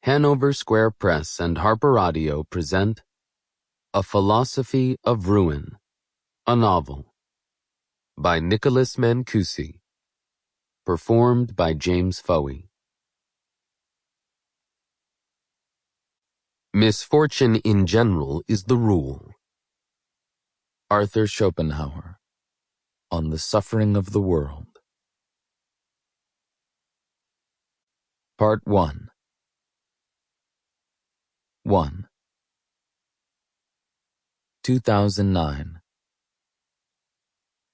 Hanover Square Press and HarlequinAudio present A Philosophy of Ruin, a novel, by Nicholas Mancusi, performed by James Fouhey. Misfortune in general is the rule. Arthur Schopenhauer, On the Suffering of the World. Part 1. 1. 2009.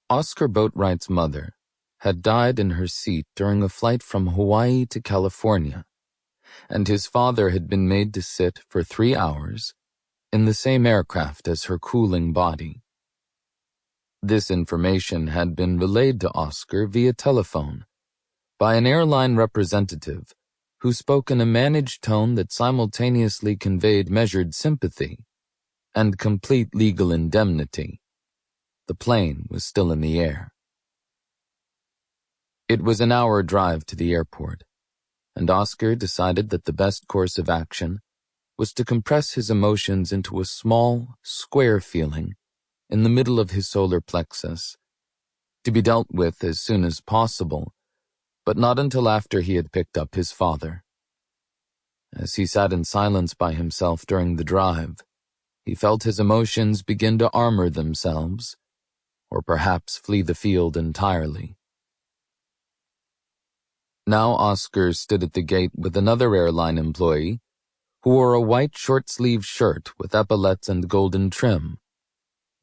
Oscar Boatwright's mother had died in her seat during a flight from Hawaii to California, and his father had been made to sit for 3 hours in the same aircraft as her cooling body. This information had been relayed to Oscar via telephone by an airline representative who spoke in a managed tone that simultaneously conveyed measured sympathy and complete legal indemnity. The plane was still in the air. It was an hour drive to the airport, and Oscar decided that the best course of action was to compress his emotions into a small, square feeling in the middle of his solar plexus, to be dealt with as soon as possible, but not until after he had picked up his father. As he sat in silence by himself during the drive, he felt his emotions begin to armor themselves, or perhaps flee the field entirely. Now Oscar stood at the gate with another airline employee who wore a white short-sleeved shirt with epaulets and golden trim.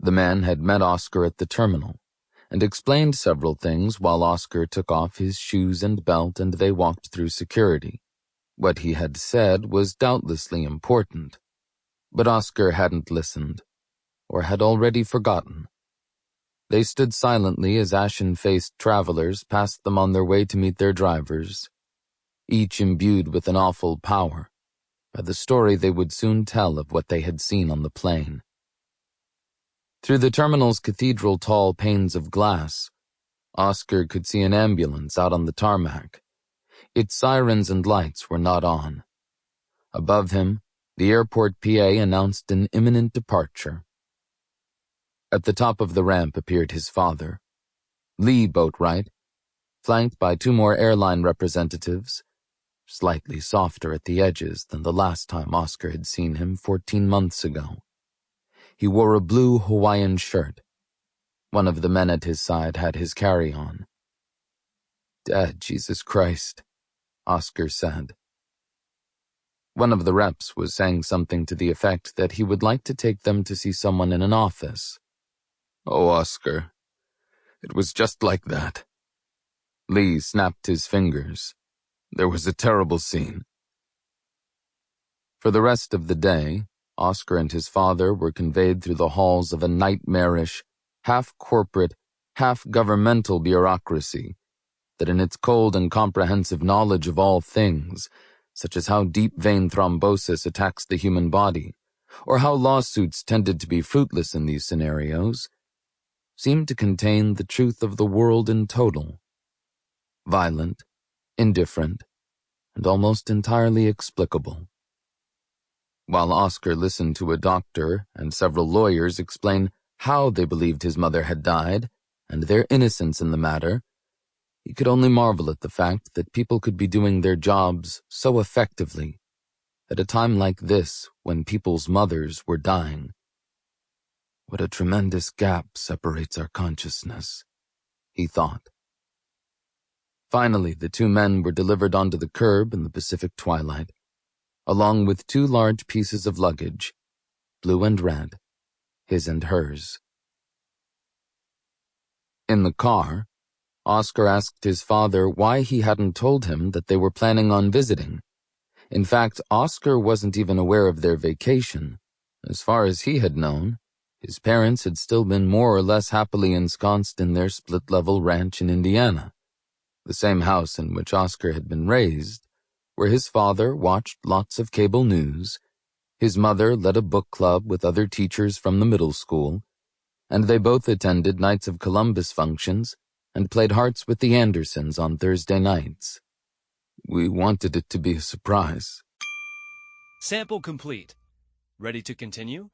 The man had met Oscar at the terminal and explained several things while Oscar took off his shoes and belt and they walked through security. What he had said was doubtlessly important, but Oscar hadn't listened, or had already forgotten. They stood silently as ashen-faced travelers passed them on their way to meet their drivers, each imbued with an awful power by the story they would soon tell of what they had seen on the plane. Through the terminal's cathedral tall panes of glass, Oscar could see an ambulance out on the tarmac. Its sirens and lights were not on. Above him, the airport PA announced an imminent departure. At the top of the ramp appeared his father, Lee Boatwright, flanked by 2 more airline representatives, slightly softer at the edges than the last time Oscar had seen him 14 months ago. He wore a blue Hawaiian shirt. One of the men at his side had his carry-on. "Dad, Jesus Christ," Oscar said. One of the reps was saying something to the effect that he would like to take them to see someone in an office. "Oh, Oscar, it was just like that." Lee snapped his fingers. "There was a terrible scene." For the rest of the day, Oscar and his father were conveyed through the halls of a nightmarish, half-corporate, half-governmental bureaucracy that in its cold and comprehensive knowledge of all things, such as how deep vein thrombosis attacks the human body, or how lawsuits tended to be fruitless in these scenarios, seemed to contain the truth of the world in total. Violent, indifferent, and almost entirely explicable. While Oscar listened to a doctor and several lawyers explain how they believed his mother had died and their innocence in the matter, he could only marvel at the fact that people could be doing their jobs so effectively at a time like this when people's mothers were dying. What a tremendous gap separates our consciousness, he thought. Finally, the 2 men were delivered onto the curb in the Pacific twilight, along with 2 large pieces of luggage, blue and red, his and hers. In the car, Oscar asked his father why he hadn't told him that they were planning on visiting. In fact, Oscar wasn't even aware of their vacation. As far as he had known, his parents had still been more or less happily ensconced in their split-level ranch in Indiana, the same house in which Oscar had been raised, where his father watched lots of cable news, his mother led a book club with other teachers from the middle school, and they both attended Knights of Columbus functions and played hearts with the Andersons on Thursday nights. "We wanted it to be a surprise," Sample complete. Ready to continue?